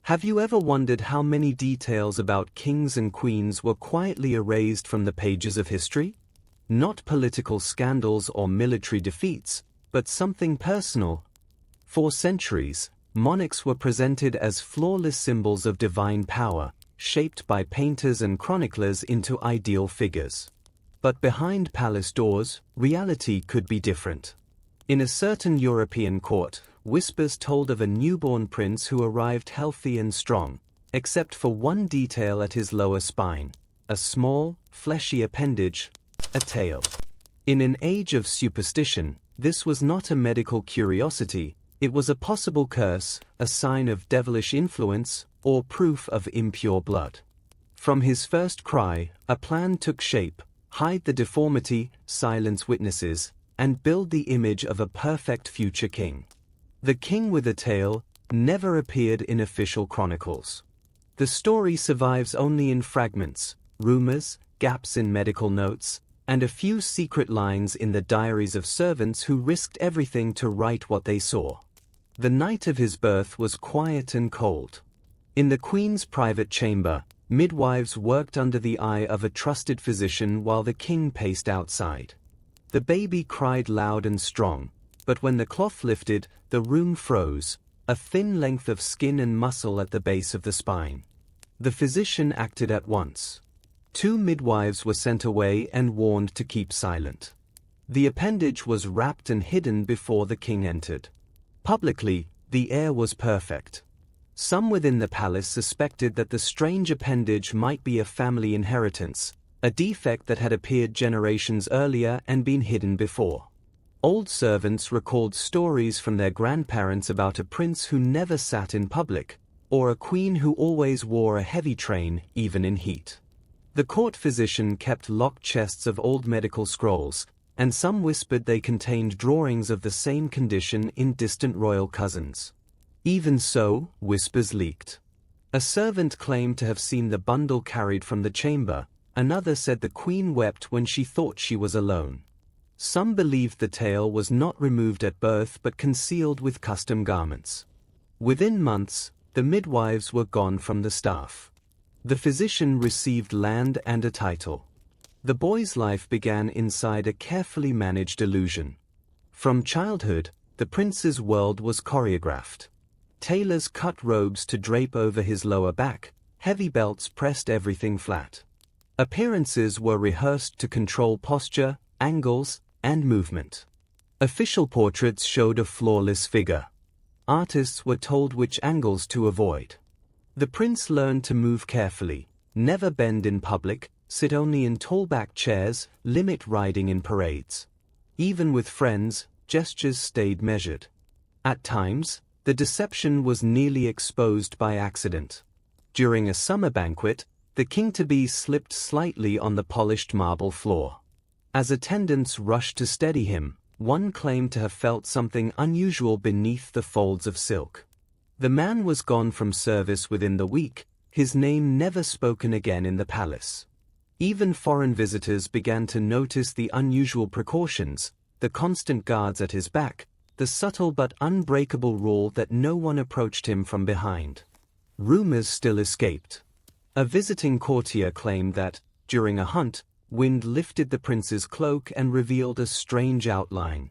Have you ever wondered how many details about kings and queens were quietly erased from the pages of history? Not political scandals or military defeats, but something personal. For centuries, monarchs were presented as flawless symbols of divine power, shaped by painters and chroniclers into ideal figures. But behind palace doors, reality could be different. In a certain European court, whispers told of a newborn prince who arrived healthy and strong, except for one detail at his lower spine: a small, fleshy appendage, a tail. In an age of superstition, this was not a medical curiosity, it was a possible curse, a sign of devilish influence, or proof of impure blood. From his first cry, a plan took shape: hide the deformity, silence witnesses, and build the image of a perfect future king. The king with a tail never appeared in official chronicles. The story survives only in fragments, rumors, gaps in medical notes, and a few secret lines in the diaries of servants who risked everything to write what they saw. The night of his birth was quiet and cold. In the queen's private chamber, midwives worked under the eye of a trusted physician while the king paced outside. The baby cried loud and strong, but when the cloth lifted, the room froze, a thin length of skin and muscle at the base of the spine. The physician acted at once. 2 midwives were sent away and warned to keep silent. The appendage was wrapped and hidden before the king entered. Publicly, the heir was perfect. Some within the palace suspected that the strange appendage might be a family inheritance, a defect that had appeared generations earlier and been hidden before. Old servants recalled stories from their grandparents about a prince who never sat in public, or a queen who always wore a heavy train, even in heat. The court physician kept locked chests of old medical scrolls, and some whispered they contained drawings of the same condition in distant royal cousins. Even so, whispers leaked. A servant claimed to have seen the bundle carried from the chamber, another said the queen wept when she thought she was alone. Some believed the tail was not removed at birth but concealed with custom garments. Within months, the midwives were gone from the staff. The physician received land and a title. The boy's life began inside a carefully managed illusion. From childhood, the prince's world was choreographed. Tailors cut robes to drape over his lower back, heavy belts pressed everything flat. Appearances were rehearsed to control posture, angles, and movement. Official portraits showed a flawless figure. Artists were told which angles to avoid. The prince learned to move carefully, never bend in public, sit only in tall-back chairs, limit riding in parades. Even with friends, gestures stayed measured. At times, the deception was nearly exposed by accident. During a summer banquet, the king-to-be slipped slightly on the polished marble floor. As attendants rushed to steady him, one claimed to have felt something unusual beneath the folds of silk. The man was gone from service within the week, his name never spoken again in the palace. Even foreign visitors began to notice the unusual precautions, the constant guards at his back, the subtle but unbreakable rule that no one approached him from behind. Rumors still escaped. A visiting courtier claimed that, during a hunt, wind lifted the prince's cloak and revealed a strange outline.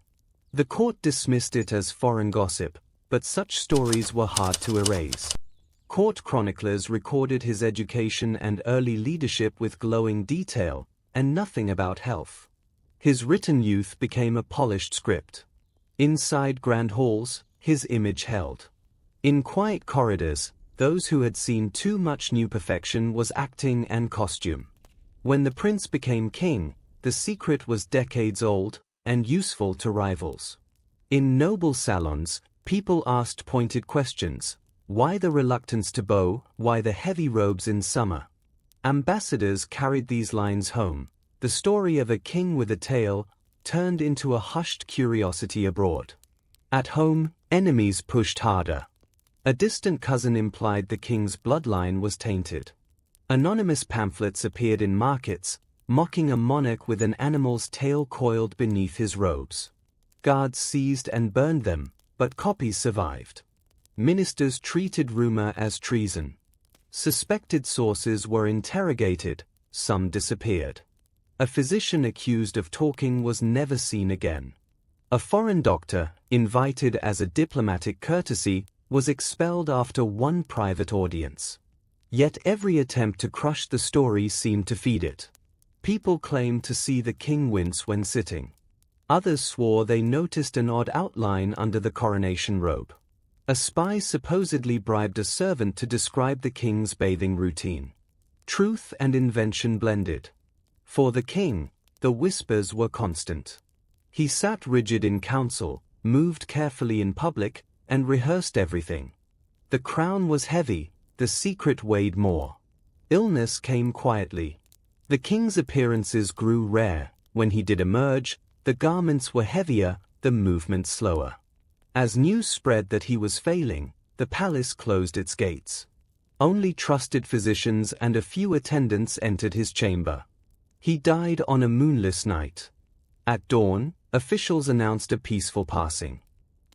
The court dismissed it as foreign gossip, but such stories were hard to erase. Court chroniclers recorded his education and early leadership with glowing detail, and nothing about health. His written youth became a polished script. Inside grand halls, his image held. In quiet corridors, those who had seen too much new perfection was acting and costume. When the prince became king, the secret was decades old, and useful to rivals. In noble salons, people asked pointed questions. Why the reluctance to bow? Why the heavy robes in summer? Ambassadors carried these lines home. The story of a king with a tail turned into a hushed curiosity abroad. At home, enemies pushed harder. A distant cousin implied the king's bloodline was tainted. Anonymous pamphlets appeared in markets, mocking a monarch with an animal's tail coiled beneath his robes. Guards seized and burned them, but copies survived. Ministers treated rumor as treason. Suspected sources were interrogated, some disappeared. A physician accused of talking was never seen again. A foreign doctor, invited as a diplomatic courtesy, was expelled after one private audience. Yet every attempt to crush the story seemed to feed it. People claimed to see the king wince when sitting. Others swore they noticed an odd outline under the coronation robe. A spy supposedly bribed a servant to describe the king's bathing routine. Truth and invention blended. For the king, the whispers were constant. He sat rigid in council, moved carefully in public, and rehearsed everything. The crown was heavy, the secret weighed more. Illness came quietly. The king's appearances grew rare. When he did emerge, the garments were heavier, the movement slower. As news spread that he was failing, the palace closed its gates. Only trusted physicians and a few attendants entered his chamber. He died on a moonless night. At dawn, officials announced a peaceful passing.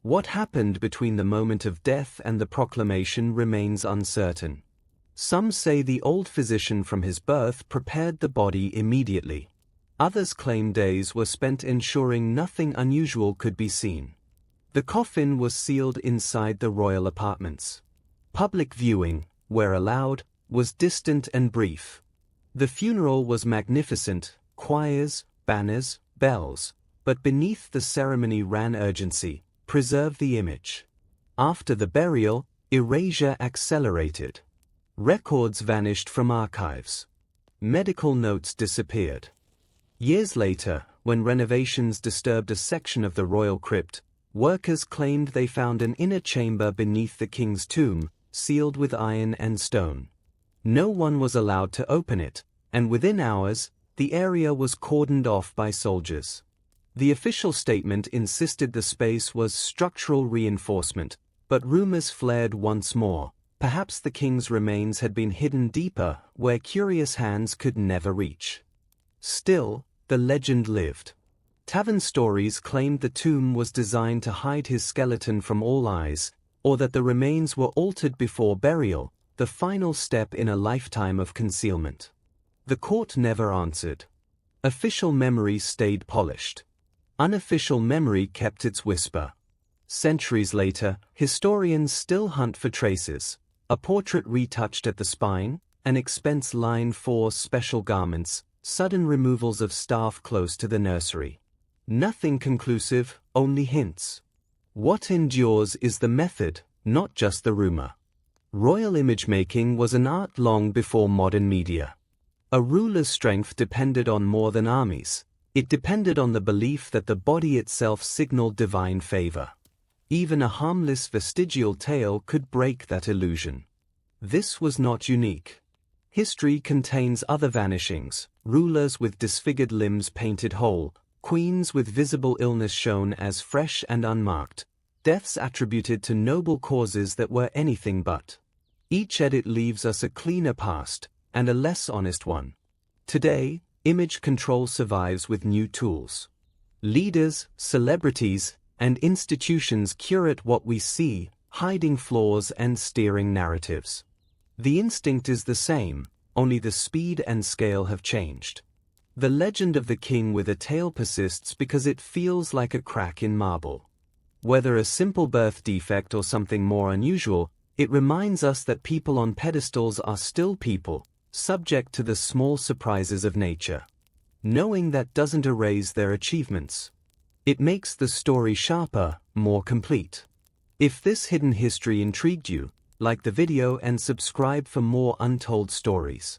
What happened between the moment of death and the proclamation remains uncertain. Some say the old physician from his birth prepared the body immediately. Others claim days were spent ensuring nothing unusual could be seen. The coffin was sealed inside the royal apartments. Public viewing, where allowed, was distant and brief. The funeral was magnificent, choirs, banners, bells, but beneath the ceremony ran urgency: preserve the image. After the burial, erasure accelerated. Records vanished from archives. Medical notes disappeared. Years later, when renovations disturbed a section of the royal crypt, workers claimed they found an inner chamber beneath the king's tomb, sealed with iron and stone. No one was allowed to open it, and within hours, the area was cordoned off by soldiers. The official statement insisted the space was structural reinforcement, but rumors flared once more. Perhaps the king's remains had been hidden deeper, where curious hands could never reach. Still, the legend lived. Tavern stories claimed the tomb was designed to hide his skeleton from all eyes, or that the remains were altered before burial, the final step in a lifetime of concealment. The court never answered. Official memory stayed polished. Unofficial memory kept its whisper. Centuries later, historians still hunt for traces: a portrait retouched at the spine, an expense line for special garments, sudden removals of staff close to the nursery. Nothing conclusive, only hints. What endures is the method, not just the rumor. Royal image-making was an art long before modern media. A ruler's strength depended on more than armies. It depended on the belief that the body itself signaled divine favor. Even a harmless vestigial tale could break that illusion. This was not unique. History contains other vanishings: rulers with disfigured limbs painted whole, queens with visible illness shown as fresh and unmarked, deaths attributed to noble causes that were anything but. Each edit leaves us a cleaner past, and a less honest one. Today, image control survives with new tools. Leaders, celebrities, and institutions curate what we see, hiding flaws and steering narratives. The instinct is the same, only the speed and scale have changed. The legend of the king with a tail persists because it feels like a crack in marble. Whether a simple birth defect or something more unusual, it reminds us that people on pedestals are still people, subject to the small surprises of nature. Knowing that doesn't erase their achievements. It makes the story sharper, more complete. If this hidden history intrigued you, like the video and subscribe for more untold stories.